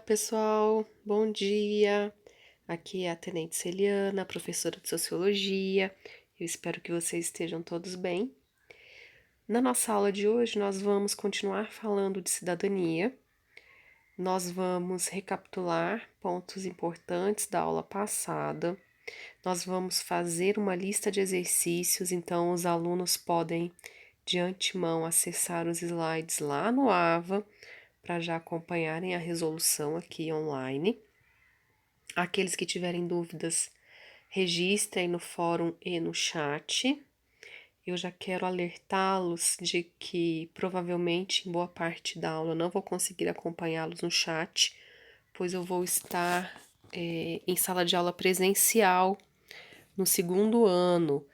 Pessoal, bom dia. Aqui é a Tenente Celiana, professora de Sociologia. Eu espero que vocês estejam todos bem. Na nossa aula de hoje, nós vamos continuar falando de cidadania. Nós vamos recapitular pontos importantes da aula passada. Nós vamos fazer uma lista de exercícios, então os alunos podem, de antemão, acessar os slides lá no AVA para já acompanharem a resolução aqui online. Aqueles que tiverem dúvidas, registrem no fórum e no chat. Eu já quero alertá-los de que provavelmente em boa parte da aula eu não vou conseguir acompanhá-los no chat, pois eu vou estar em sala de aula presencial no segundo ano.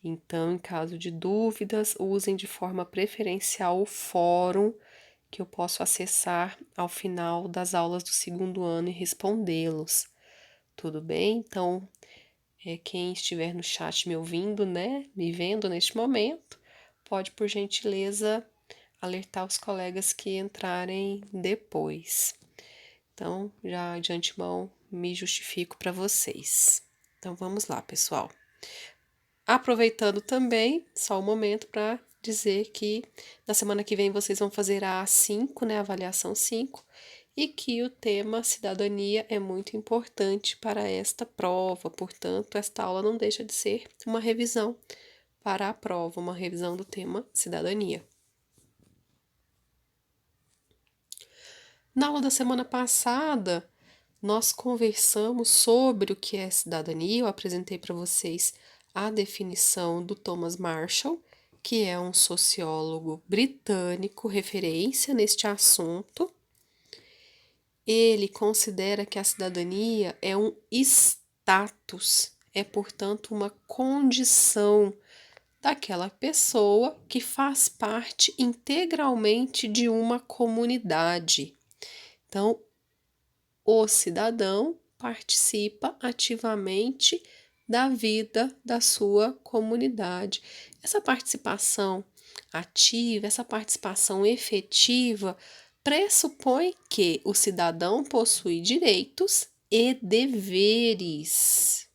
Então, em caso de dúvidas, usem de forma preferencial o fórum que eu posso acessar ao final das aulas do segundo ano e respondê-los. Tudo bem? Então, quem estiver no chat me ouvindo, né, me vendo neste momento, pode, por gentileza, alertar os colegas que entrarem depois. Então, já de antemão, me justifico para vocês. Então, vamos lá, pessoal. Aproveitando também, só um momento para dizer que na semana que vem vocês vão fazer a A5, né, a avaliação 5, e que o tema cidadania é muito importante para esta prova, portanto, esta aula não deixa de ser uma revisão para a prova, uma revisão do tema cidadania. Na aula da semana passada, nós conversamos sobre o que é cidadania, eu apresentei para vocês a definição do Thomas Marshall, que é um sociólogo britânico, referência neste assunto. Ele considera que a cidadania é um status, é, portanto, uma condição daquela pessoa que faz parte integralmente de uma comunidade. Então, o cidadão participa ativamente da vida da sua comunidade. Essa participação ativa, essa participação efetiva, pressupõe que o cidadão possui direitos e deveres,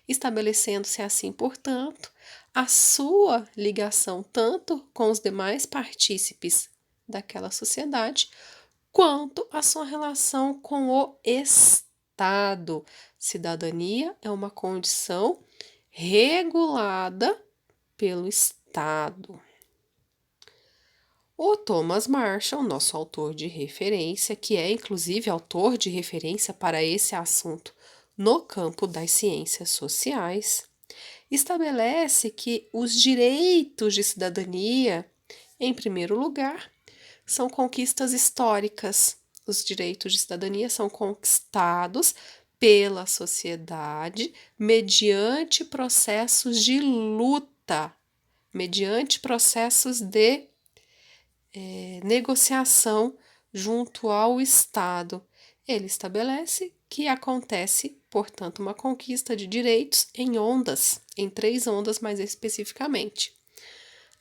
estabelecendo-se assim, portanto, a sua ligação tanto com os demais partícipes daquela sociedade, quanto a sua relação com o Estado. Cidadania é uma condição regulada pelo Estado. O Thomas Marshall, nosso autor de referência, que é inclusive autor de referência para esse assunto no campo das ciências sociais, estabelece que os direitos de cidadania, em primeiro lugar, são conquistas históricas. Os direitos de cidadania são conquistados pela sociedade mediante processos de luta, mediante processos de negociação junto ao Estado. Ele estabelece que acontece, portanto, uma conquista de direitos em ondas, em 3 ondas mais especificamente.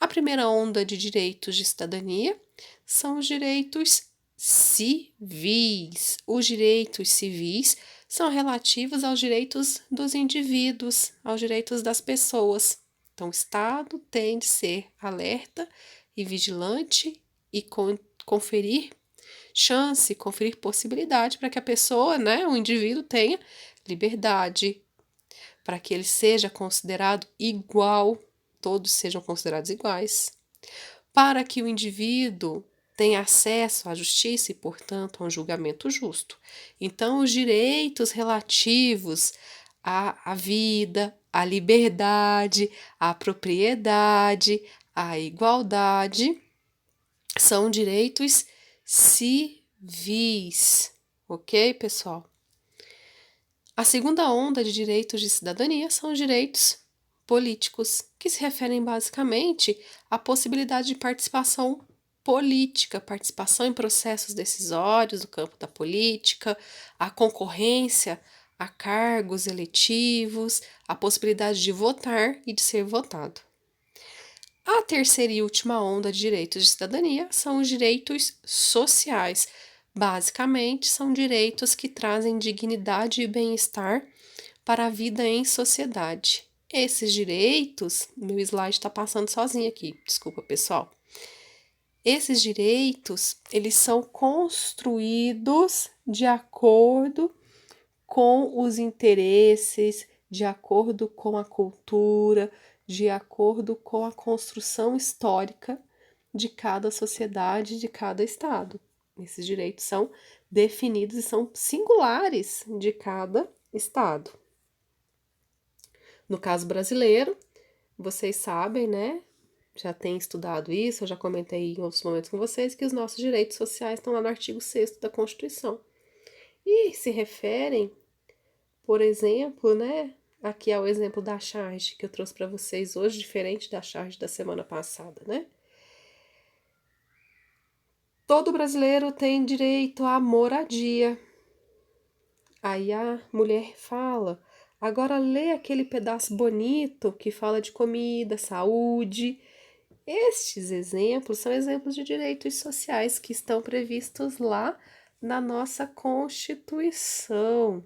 A primeira onda de direitos de cidadania são os direitos civis. Os direitos civis são relativos aos direitos dos indivíduos, aos direitos das pessoas. Então, o Estado tem de ser alerta e vigilante e conferir chance, conferir possibilidade para que a pessoa, né, o indivíduo tenha liberdade, para que ele seja considerado igual, todos sejam considerados iguais, para que o indivíduo tenha acesso à justiça e, portanto, a um julgamento justo. Então, os direitos relativos à vida, à liberdade, à propriedade, à igualdade, são direitos civis, ok, pessoal? A segunda onda de direitos de cidadania são os direitos políticos, que se referem basicamente à possibilidade de participação política, participação em processos decisórios do campo da política, a concorrência a cargos eletivos, a possibilidade de votar e de ser votado. A terceira e última onda de direitos de cidadania são os direitos sociais, Basicamente, são direitos que trazem dignidade e bem-estar para a vida em sociedade. Esses direitos, meu slide está passando sozinho aqui, desculpa pessoal. Esses direitos, eles são construídos de acordo com os interesses, de acordo com a cultura, de acordo com a construção histórica de cada sociedade, de cada estado. Esses direitos são definidos e são singulares de cada estado. No caso brasileiro, vocês sabem, né? Já tem estudado isso, eu já comentei em outros momentos com vocês que os nossos direitos sociais estão lá no artigo 6º da Constituição. E se referem, por exemplo, né? Aqui é o exemplo da charge que eu trouxe para vocês hoje, diferente da charge da semana passada, né? Todo brasileiro tem direito à moradia. Aí a mulher fala, agora lê aquele pedaço bonito que fala de comida, saúde. Estes exemplos são exemplos de direitos sociais que estão previstos lá na nossa Constituição.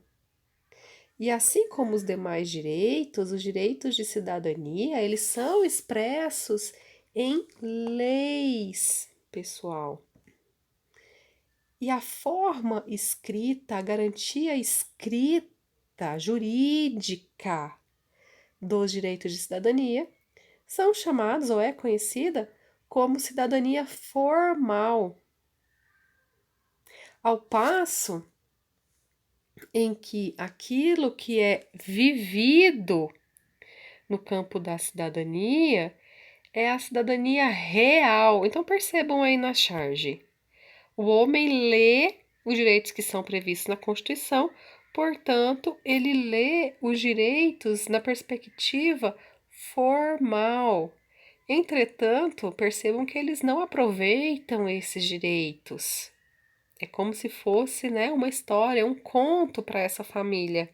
E assim como os demais direitos, os direitos de cidadania, eles são expressos em leis, pessoal. E a forma escrita, a garantia escrita, jurídica dos direitos de cidadania são chamados ou é conhecida como cidadania formal. Ao passo em que aquilo que é vivido no campo da cidadania é a cidadania real. Então percebam aí na charge. O homem lê os direitos que são previstos na Constituição, portanto, ele lê os direitos na perspectiva formal. Entretanto, percebam que eles não aproveitam esses direitos. É como se fosse, né, uma história, um conto para essa família.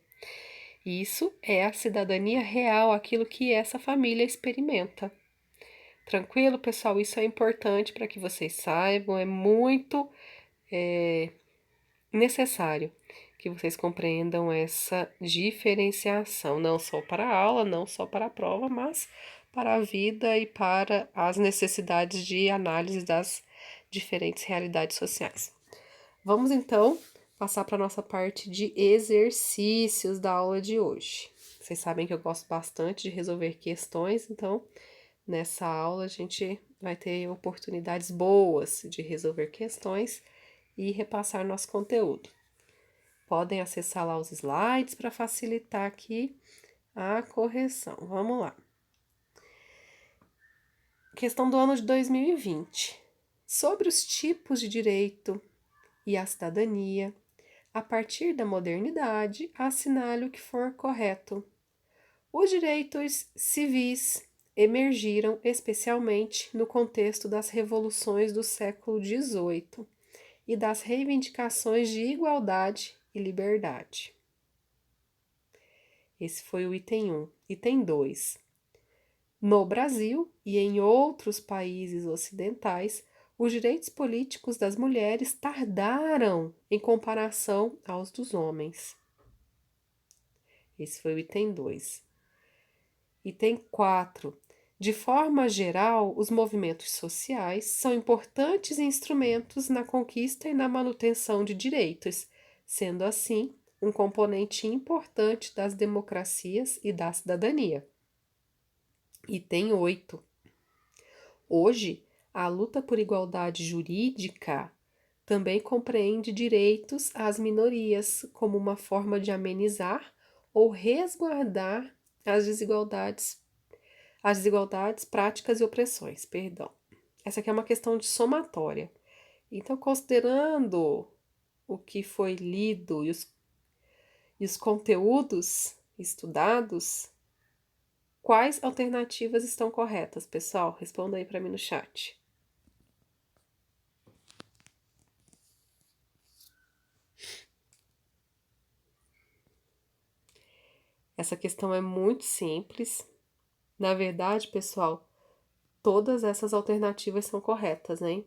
Isso é a cidadania real, aquilo que essa família experimenta. Tranquilo, pessoal? Isso é importante para que vocês saibam, é muito necessário que vocês compreendam essa diferenciação, não só para a aula, não só para a prova, mas para a vida e para as necessidades de análise das diferentes realidades sociais. Vamos então passar para a nossa parte de exercícios da aula de hoje. Vocês sabem que eu gosto bastante de resolver questões, então nessa aula a gente vai ter oportunidades boas de resolver questões e repassar nosso conteúdo. Podem acessar lá os slides para facilitar aqui a correção. Vamos lá. Questão do ano de 2020. Sobre os tipos de direito e a cidadania, a partir da modernidade, assinale o que for correto. Os direitos civis emergiram especialmente no contexto das revoluções do século XVIII e das reivindicações de igualdade e liberdade. Esse foi o item 1. Item 2. No Brasil e em outros países ocidentais, os direitos políticos das mulheres tardaram em comparação aos dos homens. Esse foi o item 2. Item 4. De forma geral, os movimentos sociais são importantes instrumentos na conquista e na manutenção de direitos, sendo assim um componente importante das democracias e da cidadania. Item 8. Hoje, a luta por igualdade jurídica também compreende direitos às minorias como uma forma de amenizar ou resguardar as desigualdades práticas e opressões, perdão. Essa aqui é uma questão de somatória. Então, considerando o que foi lido e os conteúdos estudados, quais alternativas estão corretas, pessoal? Responda aí para mim no chat. Essa questão é muito simples. Na verdade, pessoal, todas essas alternativas são corretas, né?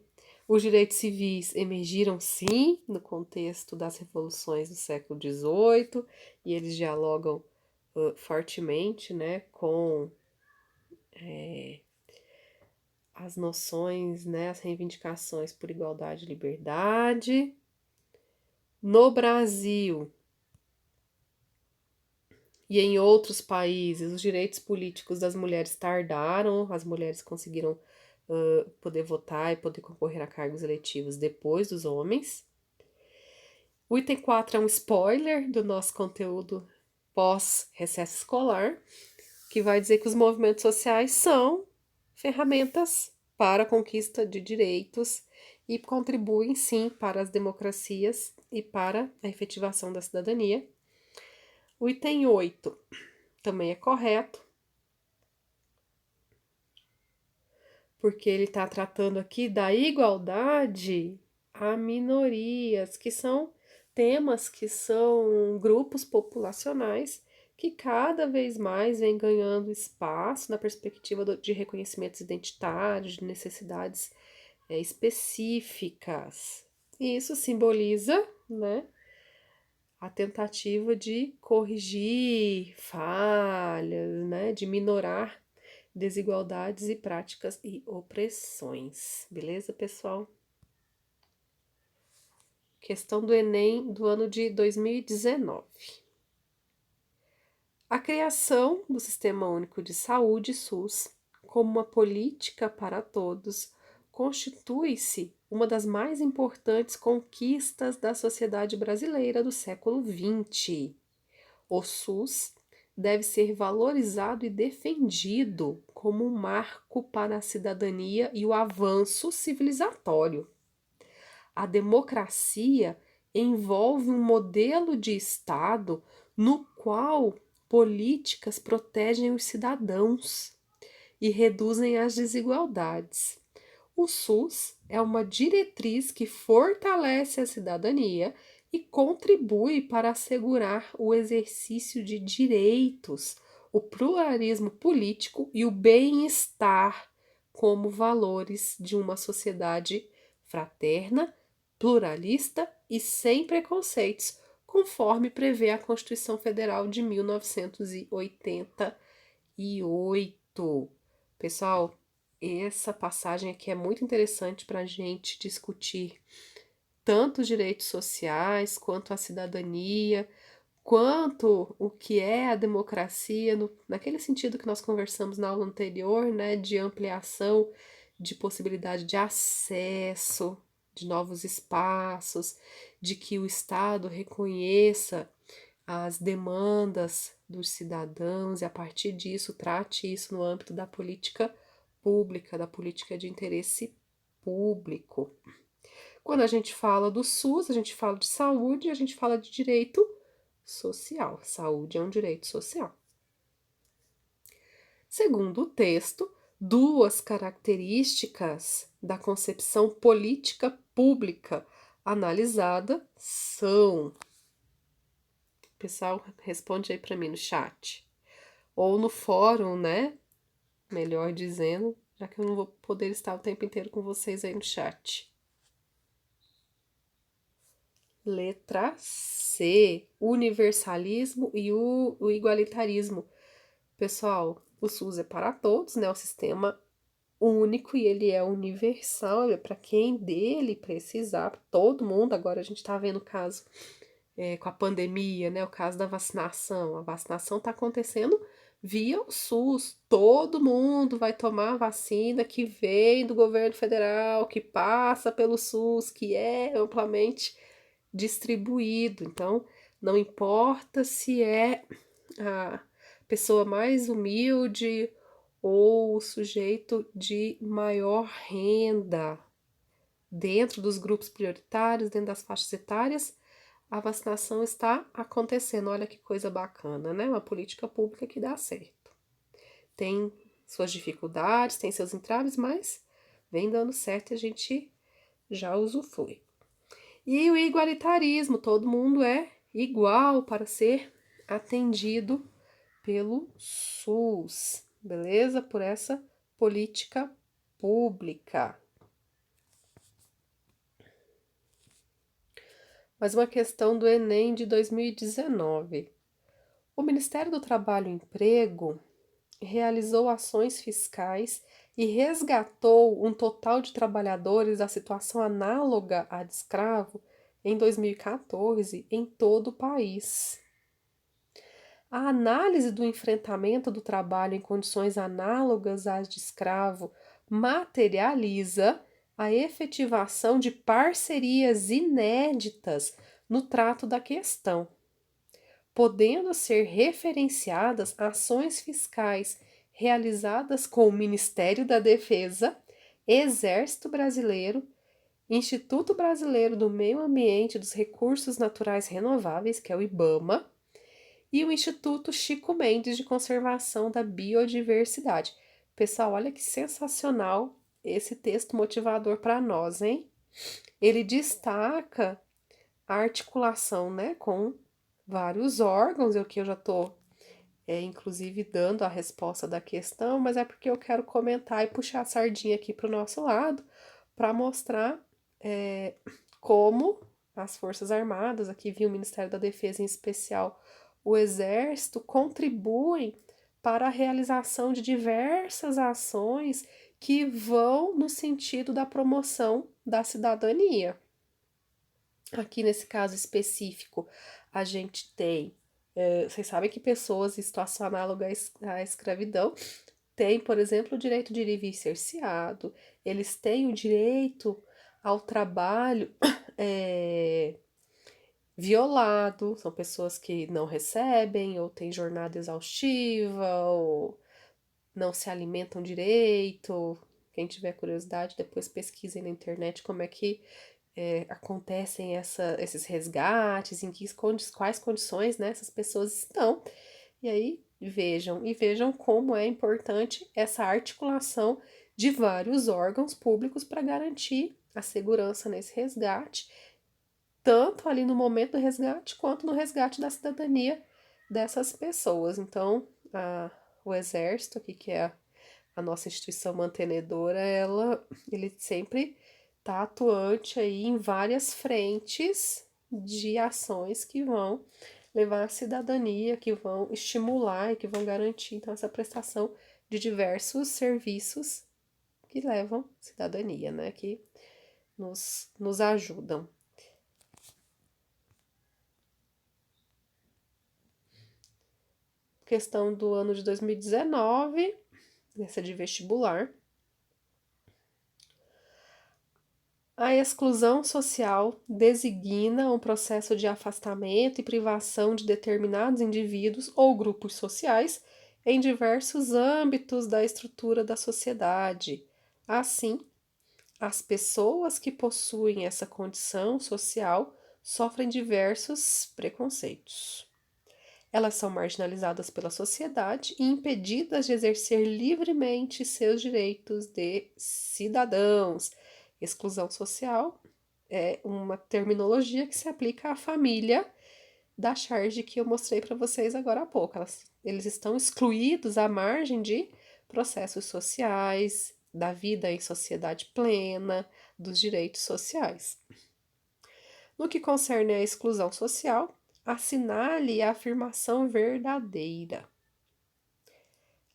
Os direitos civis emergiram, sim, no contexto das revoluções do século XVIII, e eles dialogam fortemente, né, com as noções, né, as reivindicações por igualdade e liberdade. No Brasil e em outros países, os direitos políticos das mulheres tardaram, as mulheres conseguiram poder votar e poder concorrer a cargos eletivos depois dos homens. O item 4 é um spoiler do nosso conteúdo pós-recesso escolar, que vai dizer que os movimentos sociais são ferramentas para a conquista de direitos e contribuem, sim, para as democracias e para a efetivação da cidadania. O item 8 também é correto, porque ele está tratando aqui da igualdade a minorias, que são temas que são grupos populacionais que cada vez mais vem ganhando espaço na perspectiva de reconhecimentos identitários, de necessidades específicas. E isso simboliza, né, a tentativa de corrigir falhas, né, de minorar desigualdades e práticas e opressões. Beleza, pessoal? Questão do Enem do ano de 2019. A criação do Sistema Único de Saúde, SUS, como uma política para todos, constitui-se uma das mais importantes conquistas da sociedade brasileira do século XX. O SUS deve ser valorizado e defendido como um marco para a cidadania e o avanço civilizatório. A democracia envolve um modelo de Estado no qual políticas protegem os cidadãos e reduzem as desigualdades. O SUS é uma diretriz que fortalece a cidadania e contribui para assegurar o exercício de direitos, o pluralismo político e o bem-estar como valores de uma sociedade fraterna, pluralista e sem preconceitos, conforme prevê a Constituição Federal de 1988. Pessoal, essa passagem aqui é muito interessante para a gente discutir tanto os direitos sociais, quanto a cidadania, quanto o que é a democracia, naquele sentido que nós conversamos na aula anterior, né, de ampliação, de possibilidade de acesso, de novos espaços, de que o Estado reconheça as demandas dos cidadãos e, a partir disso, trate isso no âmbito da política pública, da política de interesse público. Quando a gente fala do SUS, a gente fala de saúde, a gente fala de direito social. Saúde é um direito social. Segundo o texto, duas características da concepção política pública analisada são. Pessoal, responde aí para mim no chat. Ou no fórum, né? Melhor dizendo, já que eu não vou poder estar o tempo inteiro com vocês aí no chat. Letra C, universalismo e o igualitarismo. Pessoal, o SUS é para todos, né? O sistema único e ele é universal, é para quem dele precisar, todo mundo. Agora a gente está vendo o caso com a pandemia, né? O caso da vacinação. A vacinação está acontecendo via o SUS. Todo mundo vai tomar a vacina que vem do governo federal, que passa pelo SUS, que é amplamente distribuído. Então, não importa se é a pessoa mais humilde ou o sujeito de maior renda, dentro dos grupos prioritários, dentro das faixas etárias, a vacinação está acontecendo. Olha que coisa bacana, né? Uma política pública que dá certo. Tem suas dificuldades, tem seus entraves, mas vem dando certo e a gente já usufrui. E o igualitarismo, todo mundo é igual para ser atendido pelo SUS, beleza? Por essa política pública. mas uma questão do Enem de 2019. O Ministério do Trabalho e Emprego realizou ações fiscais e resgatou um total de trabalhadores da situação análoga à de escravo em 2014 em todo o país. A análise do enfrentamento do trabalho em condições análogas às de escravo materializa a efetivação de parcerias inéditas no trato da questão, podendo ser referenciadas ações fiscais realizadas com o Ministério da Defesa, Exército Brasileiro, Instituto Brasileiro do Meio Ambiente e dos Recursos Naturais Renováveis, que é o IBAMA, e o Instituto Chico Mendes de Conservação da Biodiversidade. Pessoal, olha que sensacional esse texto motivador para nós, hein? Ele destaca a articulação, né, com vários órgãos, o que eu já estou, inclusive, dando a resposta da questão, mas é porque eu quero comentar e puxar a sardinha aqui para o nosso lado, para mostrar como as Forças Armadas, aqui vi o Ministério da Defesa em especial, o Exército, contribuem para a realização de diversas ações que vão no sentido da promoção da cidadania. Aqui nesse caso específico, a gente tem, vocês sabem que pessoas em situação análoga à escravidão têm, por exemplo, o direito de ir e vir cerceado, eles têm o direito ao trabalho violado, são pessoas que não recebem, ou têm jornada exaustiva, ou não se alimentam direito. Quem tiver curiosidade, depois pesquisem na internet como é que acontecem esses resgates, quais condições, né, essas pessoas estão. E aí vejam como é importante essa articulação de vários órgãos públicos para garantir a segurança nesse resgate, tanto ali no momento do resgate, quanto no resgate da cidadania dessas pessoas. Então, o Exército, aqui, que é a nossa instituição mantenedora, ele sempre está atuante aí em várias frentes de ações que vão levar à cidadania, que vão estimular e que vão garantir, então, essa prestação de diversos serviços que levam cidadania, né, que nos ajudam. Questão do ano de 2019, essa de vestibular. A exclusão social designa um processo de afastamento e privação de determinados indivíduos ou grupos sociais em diversos âmbitos da estrutura da sociedade. Assim, as pessoas que possuem essa condição social sofrem diversos preconceitos. Elas são marginalizadas pela sociedade e impedidas de exercer livremente seus direitos de cidadãos. Exclusão social é uma terminologia que se aplica à família da charge que eu mostrei para vocês agora há pouco. Eles estão excluídos à margem de processos sociais, da vida em sociedade plena, dos direitos sociais. No que concerne à exclusão social, assinale a afirmação verdadeira.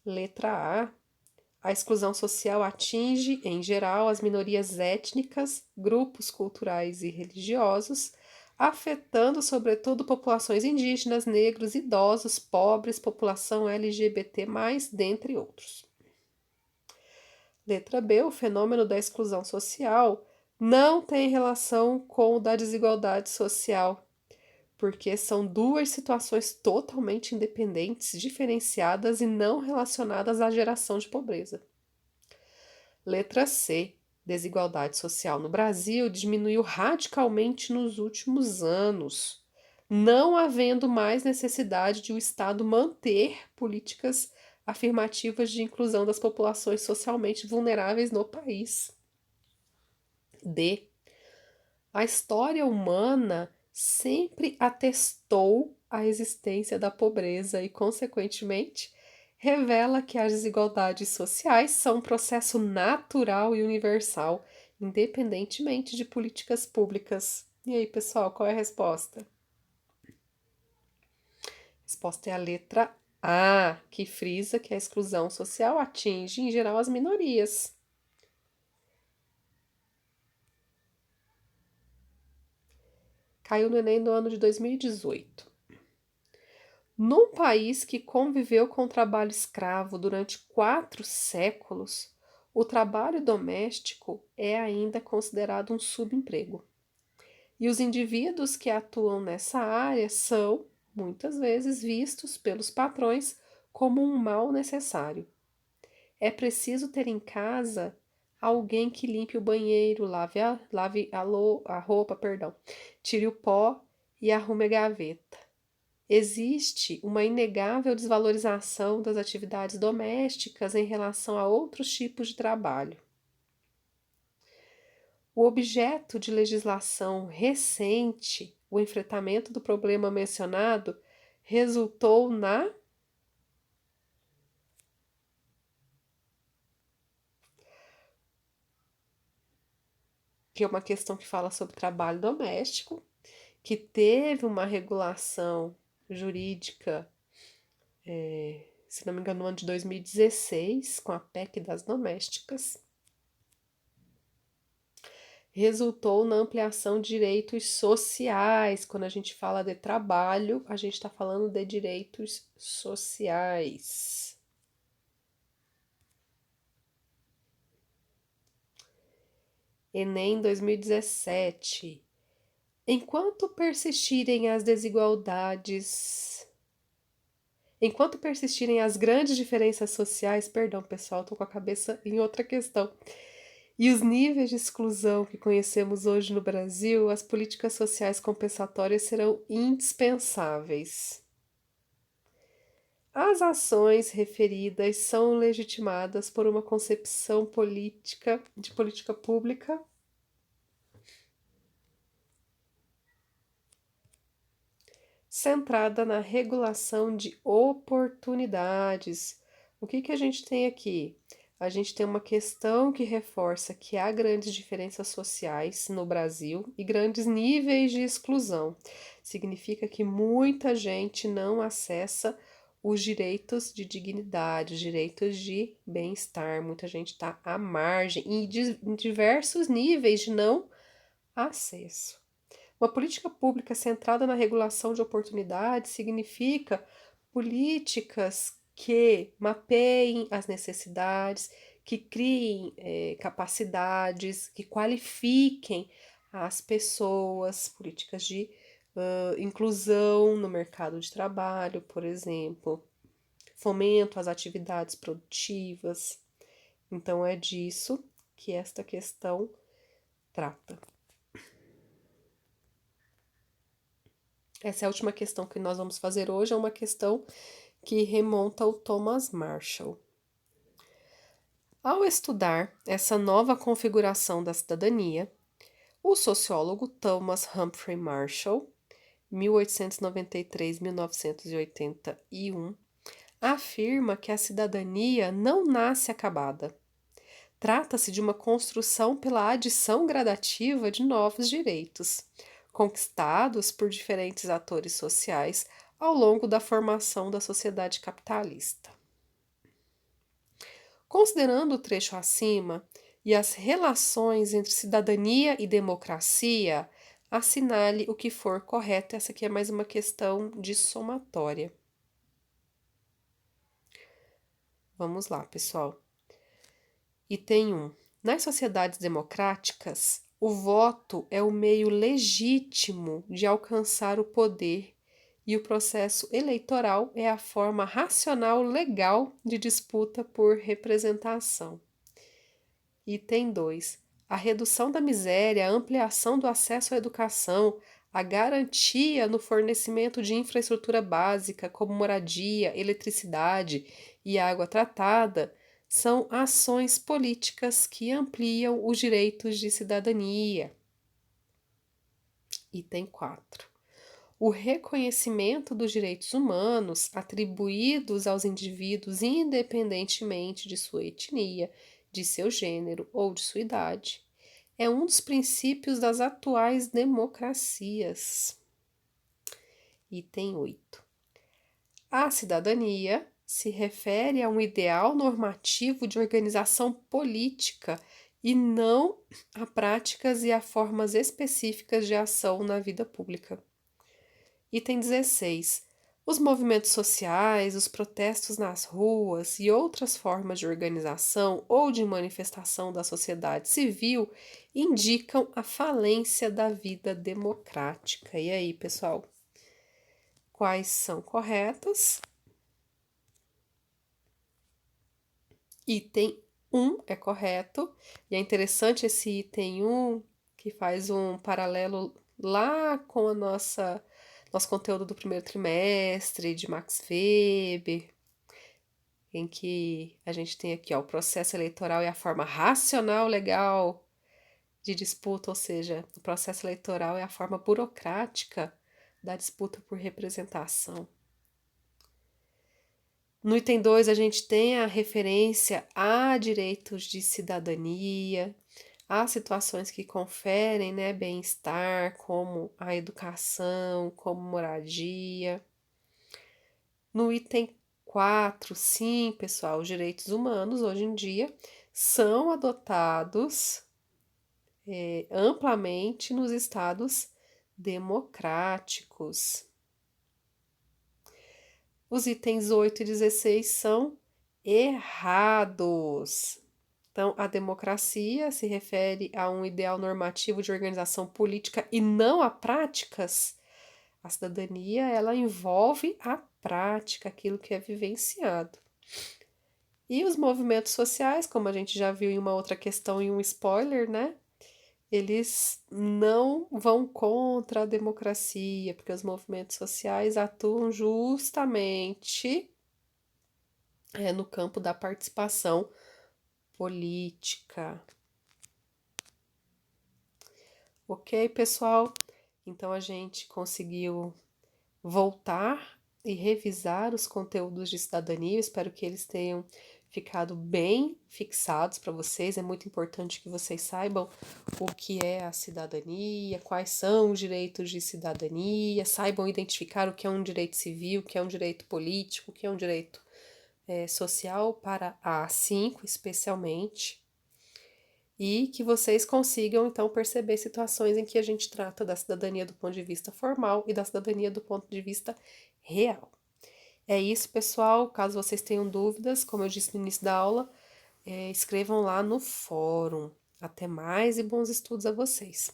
Letra A. A exclusão social atinge, em geral, as minorias étnicas, grupos culturais e religiosos, afetando, sobretudo, populações indígenas, negros, idosos, pobres, população LGBT+, dentre outros. Letra B. O fenômeno da exclusão social não tem relação com o da desigualdade social, porque são duas situações totalmente independentes, diferenciadas e não relacionadas à geração de pobreza. Letra C. Desigualdade social no Brasil diminuiu radicalmente nos últimos anos, não havendo mais necessidade de o Estado manter políticas afirmativas de inclusão das populações socialmente vulneráveis no país. D. A história humana sempre atestou a existência da pobreza e, consequentemente, revela que as desigualdades sociais são um processo natural e universal, independentemente de políticas públicas E aí, pessoal, qual é a resposta? A resposta é a letra A, que frisa que a exclusão social atinge, em geral, as minorias. Caiu no Enem no ano de 2018. Num país que conviveu com o trabalho escravo durante 4 séculos, o trabalho doméstico é ainda considerado um subemprego. E os indivíduos que atuam nessa área são, muitas vezes, vistos pelos patrões como um mal necessário. É preciso ter em casa alguém que limpe o banheiro, lave a roupa, perdão, tire o pó e arrume a gaveta. Existe uma inegável desvalorização das atividades domésticas em relação a outros tipos de trabalho. O objeto de legislação recente, o enfrentamento do problema mencionado, resultou na que é uma questão que fala sobre trabalho doméstico, que teve uma regulação jurídica, se não me engano, no ano de 2016, com a PEC das domésticas, resultou na ampliação de direitos sociais. Quando a gente fala de trabalho, a gente está falando de direitos sociais. Enem 2017. Enquanto persistirem as desigualdades. Enquanto persistirem as grandes diferenças sociais, perdão, pessoal, estou com a cabeça em outra questão. E os níveis de exclusão que conhecemos hoje no Brasil, as políticas sociais compensatórias serão indispensáveis. As ações referidas são legitimadas por uma concepção política de política pública centrada na regulação de oportunidades. O que a gente tem aqui? A gente tem uma questão que reforça que há grandes diferenças sociais no Brasil e grandes níveis de exclusão. Significa que muita gente não acessa os direitos de dignidade, os direitos de bem-estar. Muita gente está à margem e em diversos níveis de não acesso. Uma política pública centrada na regulação de oportunidades significa políticas que mapeiem as necessidades, que criem capacidades, que qualifiquem as pessoas, políticas de inclusão no mercado de trabalho, por exemplo, fomento às atividades produtivas. Então, é disso que esta questão trata. Essa é a última questão que nós vamos fazer hoje, é uma questão que remonta ao Thomas Marshall. Ao estudar essa nova configuração da cidadania, o sociólogo Thomas Humphrey Marshall, 1893-1981, afirma que a cidadania não nasce acabada. Trata-se de uma construção pela adição gradativa de novos direitos, conquistados por diferentes atores sociais ao longo da formação da sociedade capitalista. Considerando o trecho acima e as relações entre cidadania e democracia, assinale o que for correto. Essa aqui é mais uma questão de somatória. Vamos lá, pessoal. Item 1. Nas sociedades democráticas, o voto é o meio legítimo de alcançar o poder e o processo eleitoral é a forma racional legal de disputa por representação. Item 2. A redução da miséria, a ampliação do acesso à educação, a garantia no fornecimento de infraestrutura básica como moradia, eletricidade e água tratada são ações políticas que ampliam os direitos de cidadania. Item 4. O reconhecimento dos direitos humanos atribuídos aos indivíduos independentemente de sua etnia, de seu gênero ou de sua idade é um dos princípios das atuais democracias. Item 8. A cidadania se refere a um ideal normativo de organização política e não a práticas e a formas específicas de ação na vida pública. Item 16. Os movimentos sociais, os protestos nas ruas e outras formas de organização ou de manifestação da sociedade civil indicam a falência da vida democrática. E aí, pessoal? Quais são corretos? Item 1 é correto, e é interessante esse item 1, que faz um paralelo lá com nosso conteúdo do primeiro trimestre, de Max Weber, em que a gente tem aqui, ó, o processo eleitoral é a forma racional legal de disputa, ou seja, o processo eleitoral é a forma burocrática da disputa por representação. No item 2, a gente tem a referência a direitos de cidadania, a situações que conferem, né, bem-estar, como a educação, como moradia. No item 4, sim, pessoal, os direitos humanos, hoje em dia, são adotados amplamente nos estados democráticos. Os itens 8 e 16 são errados. Então, a democracia se refere a um ideal normativo de organização política e não a práticas. A cidadania, ela envolve a prática, aquilo que é vivenciado. E os movimentos sociais, como a gente já viu em uma outra questão, em um spoiler, né? Eles não vão contra a democracia, porque os movimentos sociais atuam justamente no campo da participação política. Ok, pessoal? Então a gente conseguiu voltar e revisar os conteúdos de cidadania. Eu espero que eles tenham ficado bem fixados para vocês. É muito importante que vocês saibam o que é a cidadania, quais são os direitos de cidadania, saibam identificar o que é um direito civil, o que é um direito político, o que é um direito social para a A5 especialmente, e que vocês consigam então perceber situações em que a gente trata da cidadania do ponto de vista formal e da cidadania do ponto de vista real. É isso, pessoal. Caso vocês tenham dúvidas, como eu disse no início da aula, escrevam lá no fórum. Até mais e bons estudos a vocês.